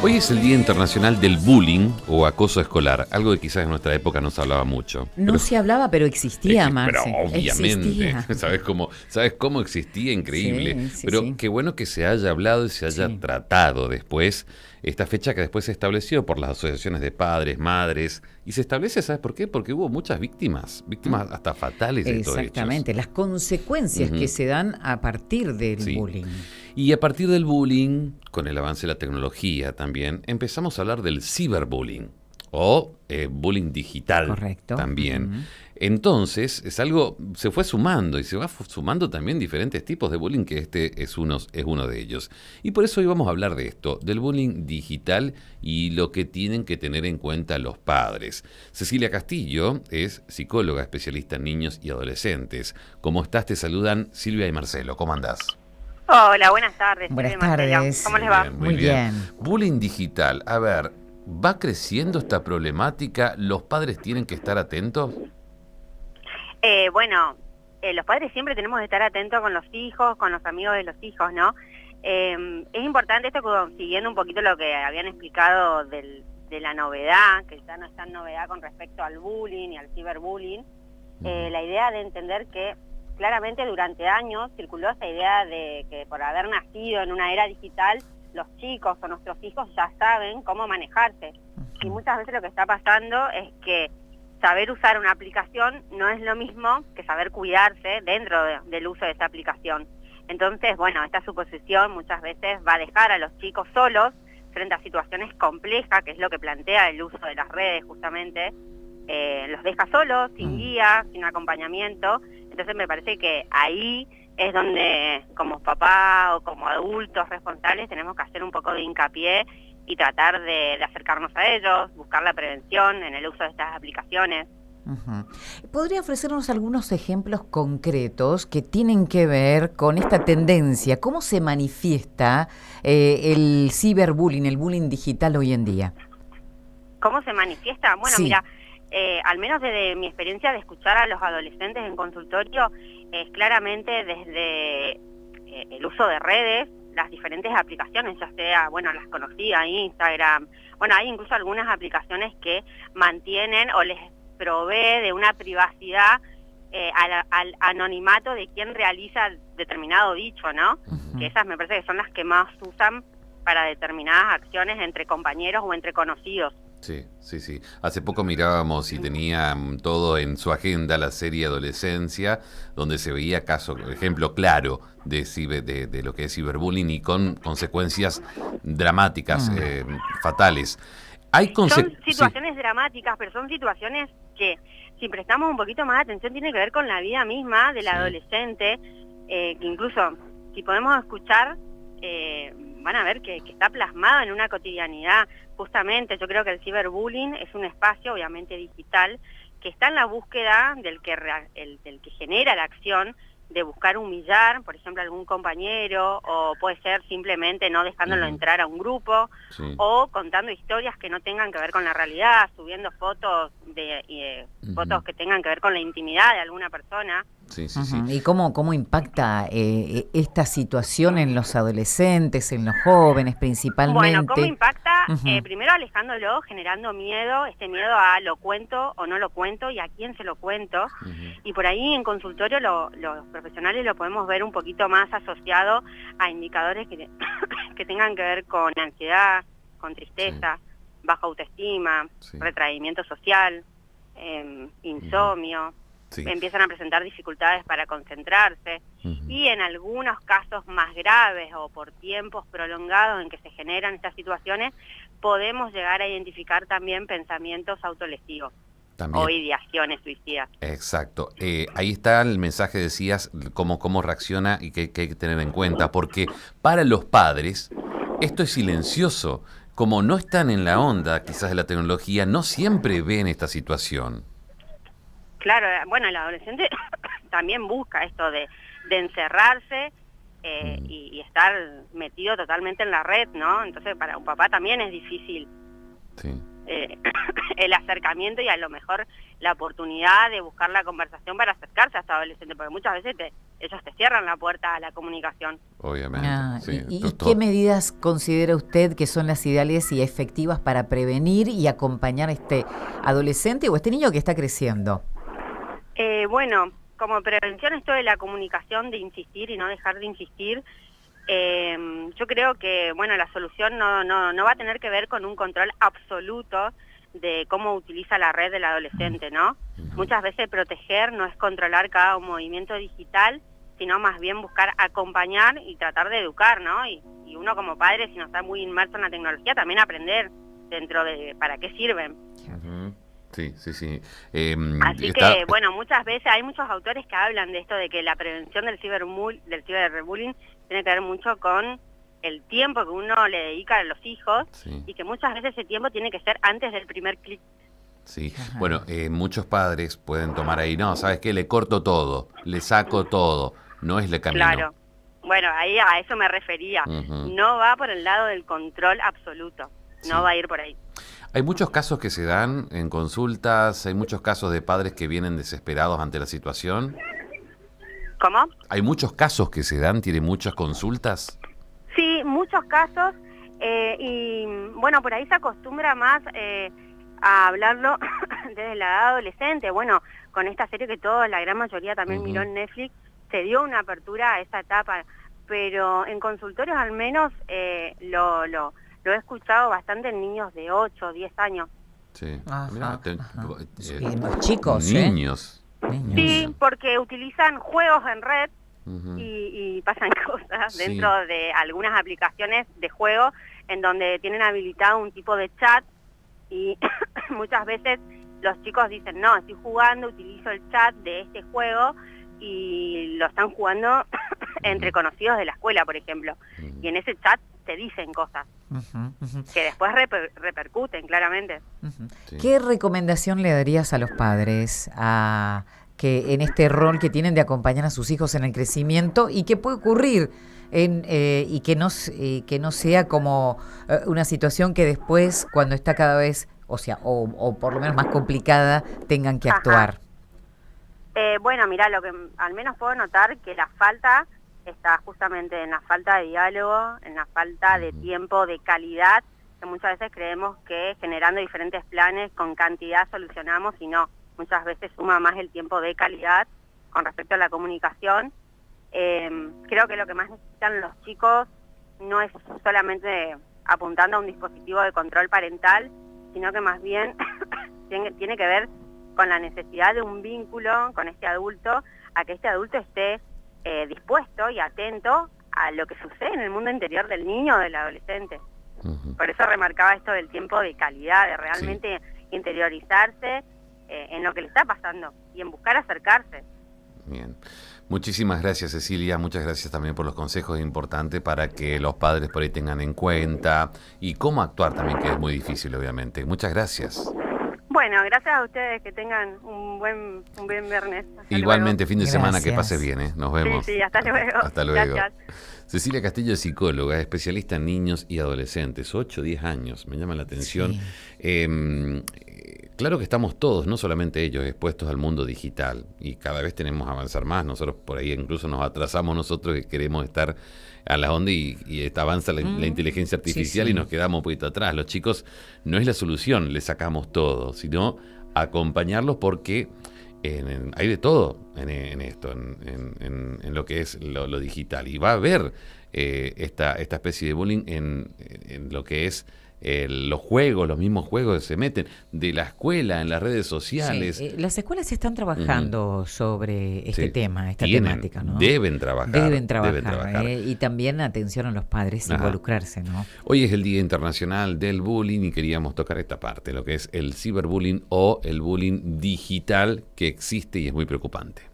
Hoy es el Día Internacional del Bullying o Acoso Escolar, algo que quizás en nuestra época no se hablaba mucho. No se hablaba, pero existía, Pero Marce. obviamente, Existía. ¿sabes cómo existía? Increíble. Sí, sí, Pero sí. qué bueno que se haya hablado y se haya Sí. tratado después esta fecha que después se estableció por las asociaciones de padres, madres, y se establece, ¿sabes por qué? Porque hubo muchas víctimas hasta fatales de estos hechos. Exactamente, las consecuencias que Ujú. se dan a partir del Sí. bullying. Y a partir del bullying, con el avance de la tecnología también, empezamos a hablar del ciberbullying o bullying digital Correcto. también. Ujú. Entonces, es algo, se fue sumando y se va sumando también diferentes tipos de bullying, que este es uno de ellos. Y por eso hoy vamos a hablar de esto, del bullying digital y lo que tienen que tener en cuenta los padres. Cecilia Castillo es psicóloga especialista en niños y adolescentes. ¿Cómo estás? Te saludan Silvia y Marcelo. ¿Cómo andás? Hola, buenas tardes. Buenas Silvia y Marcelo. tardes. ¿Cómo les va? Muy bien. Bullying digital. A ver, ¿va creciendo esta problemática? ¿Los padres tienen que estar atentos? Bueno, los padres siempre tenemos que estar atentos con los hijos, con los amigos de los hijos, ¿no? Es importante esto, siguiendo un poquito lo que habían explicado de la novedad, que ya no es tan novedad con respecto al bullying y al ciberbullying. La idea de entender que claramente durante años circuló esa idea de que por haber nacido en una era digital, los chicos o nuestros hijos ya saben cómo manejarse. Y muchas veces lo que está pasando es que saber usar una aplicación no es lo mismo que saber cuidarse dentro del uso de esa aplicación. Entonces, bueno, esta suposición muchas veces va a dejar a los chicos solos frente a situaciones complejas, que es lo que plantea el uso de las redes justamente. Los deja solos, sin guía, sin acompañamiento. Entonces me parece que ahí es donde como papá o como adultos responsables tenemos que hacer un poco de hincapié y tratar de acercarnos a ellos, buscar la prevención en el uso de estas aplicaciones. Ujú. ¿Podría ofrecernos algunos ejemplos concretos que tienen que ver con esta tendencia? ¿Cómo se manifiesta el ciberbullying, el bullying digital hoy en día? ¿Cómo se manifiesta? Bueno, Sí. mira, al menos desde mi experiencia de escuchar a los adolescentes en consultorio, es claramente desde el uso de redes, las diferentes aplicaciones, ya sea, bueno, las conocidas, Instagram, bueno, hay incluso algunas aplicaciones que mantienen o les provee de una privacidad al anonimato de quien realiza determinado dicho, ¿no? Que esas me parece que son las que más usan para determinadas acciones entre compañeros o entre conocidos. Sí, sí, sí. Hace poco mirábamos y tenía todo en su agenda la serie Adolescencia, donde se veía ejemplo claro de lo que es ciberbullying y con consecuencias dramáticas, fatales. Son situaciones dramáticas, pero son situaciones que, si prestamos un poquito más de atención, tiene que ver con la vida misma del adolescente, que incluso, si podemos escuchar, van a ver que está plasmado en una cotidianidad. Justamente, yo creo que el ciberbullying es un espacio, obviamente digital, que está en la búsqueda del que genera la acción de buscar humillar, por ejemplo, a algún compañero, o puede ser simplemente no dejándolo entrar a un grupo, o contando historias que no tengan que ver con la realidad, subiendo fotos fotos que tengan que ver con la intimidad de alguna persona. Sí, sí, sí. ¿Y cómo impacta esta situación en los adolescentes, en los jóvenes principalmente? Bueno, ¿cómo impacta? Primero alejándolo, generando miedo, este miedo a lo cuento o no lo cuento y a quién se lo cuento. Y por ahí en consultorio los profesionales lo podemos ver un poquito más asociado a indicadores que tengan que ver con ansiedad, con tristeza, baja autoestima, retraimiento social, insomnio. Empiezan a presentar dificultades para concentrarse y en algunos casos más graves o por tiempos prolongados en que se generan estas situaciones, podemos llegar a identificar también pensamientos autolesivos o ideaciones suicidas. Exacto. Ahí está el mensaje, decías, cómo reacciona y que hay que tener en cuenta, porque para los padres esto es silencioso. Como no están en la onda quizás de la tecnología, no siempre ven esta situación. Claro, bueno, el adolescente también busca esto de encerrarse y estar metido totalmente en la red, ¿no? Entonces para un papá también es difícil el acercamiento y a lo mejor la oportunidad de buscar la conversación para acercarse a este adolescente, porque muchas veces ellos te cierran la puerta a la comunicación. Obviamente. Sí, ¿Y qué medidas considera usted que son las ideales y efectivas para prevenir y acompañar a este adolescente o este niño que está creciendo? Bueno, como prevención esto de la comunicación, de insistir y no dejar de insistir, yo creo que bueno, la solución no va a tener que ver con un control absoluto de cómo utiliza la red del adolescente, ¿no? Muchas veces proteger no es controlar cada movimiento digital, sino más bien buscar acompañar y tratar de educar, ¿no? Y uno como padre, si no está muy inmerso en la tecnología, también aprender dentro de para qué sirven. Sí. Así que, bueno, muchas veces hay muchos autores que hablan de esto, de que la prevención del ciberbullying tiene que ver mucho con el tiempo que uno le dedica a los hijos, y que muchas veces ese tiempo tiene que ser antes del primer clic. Sí, bueno, muchos padres pueden tomar ahí, no, ¿sabes qué? Le corto todo, le saco todo, no es el camino. Claro, bueno, ahí a eso me refería. No va por el lado del control absoluto, no va a ir por ahí. Hay muchos casos que se dan en consultas, hay muchos casos de padres que vienen desesperados ante la situación. ¿Cómo? Hay muchos casos que se dan, tiene muchas consultas. Sí, muchos casos, y bueno, por ahí se acostumbra más a hablarlo desde la edad adolescente. Bueno, con esta serie que la gran mayoría también miró en Netflix, se dio una apertura a esa etapa, pero en consultorios al menos lo he escuchado bastante en niños de 8 o 10 años. Sí, los chicos, niños. Sí, porque utilizan juegos en red y pasan cosas dentro de algunas aplicaciones de juego en donde tienen habilitado un tipo de chat, y muchas veces los chicos dicen, no, estoy jugando, utilizo el chat de este juego, y lo están jugando entre conocidos de la escuela, por ejemplo, y en ese chat te dicen cosas que después repercuten claramente. ¿Qué recomendación le darías a los padres que en este rol que tienen de acompañar a sus hijos en el crecimiento, y qué puede ocurrir y que no sea como una situación que después, cuando está cada vez, o por lo menos más complicada, tengan que actuar? Bueno, mira, lo que al menos puedo notar que la falta está justamente en la falta de diálogo, en la falta de tiempo de calidad, que muchas veces creemos que generando diferentes planes con cantidad solucionamos, y no, muchas veces suma más el tiempo de calidad con respecto a la comunicación. Creo que lo que más necesitan los chicos no es solamente apuntando a un dispositivo de control parental, sino que más bien tiene que ver con la necesidad de un vínculo con este adulto, a que este adulto esté dispuesto y atento a lo que sucede en el mundo interior del niño o del adolescente. Por eso remarcaba esto del tiempo de calidad, de realmente interiorizarse en lo que le está pasando y en buscar acercarse. Bien. Muchísimas gracias, Cecilia. Muchas gracias también por los consejos importantes para que los padres por ahí tengan en cuenta, y cómo actuar también, que es muy difícil, obviamente. Muchas gracias. Bueno, gracias a ustedes, que tengan un buen viernes. Hasta igualmente, luego. Fin de semana, que pase bien, Nos vemos. Sí, hasta luego. Hasta luego. Gracias. Cecilia Castillo es psicóloga, especialista en niños y adolescentes, 8 o 10 años, me llama la atención. Sí. Claro que estamos todos, no solamente ellos, expuestos al mundo digital, y cada vez tenemos que avanzar más. Nosotros por ahí incluso nos atrasamos, nosotros que queremos estar a la onda, y avanza la inteligencia artificial, y nos quedamos un poquito atrás. Los chicos no es la solución, les sacamos todo, sino acompañarlos, porque hay de todo en esto, en lo que es lo digital, y va a haber esta especie de bullying en lo que es los juegos, los mismos juegos que se meten de la escuela en las redes sociales. Sí, las escuelas están trabajando sobre este tema, esta temática, ¿no? Deben trabajar. Y también atención a los padres, involucrarse, ¿no? Hoy es el Día Internacional del Bullying, y queríamos tocar esta parte, lo que es el ciberbullying o el bullying digital, que existe y es muy preocupante.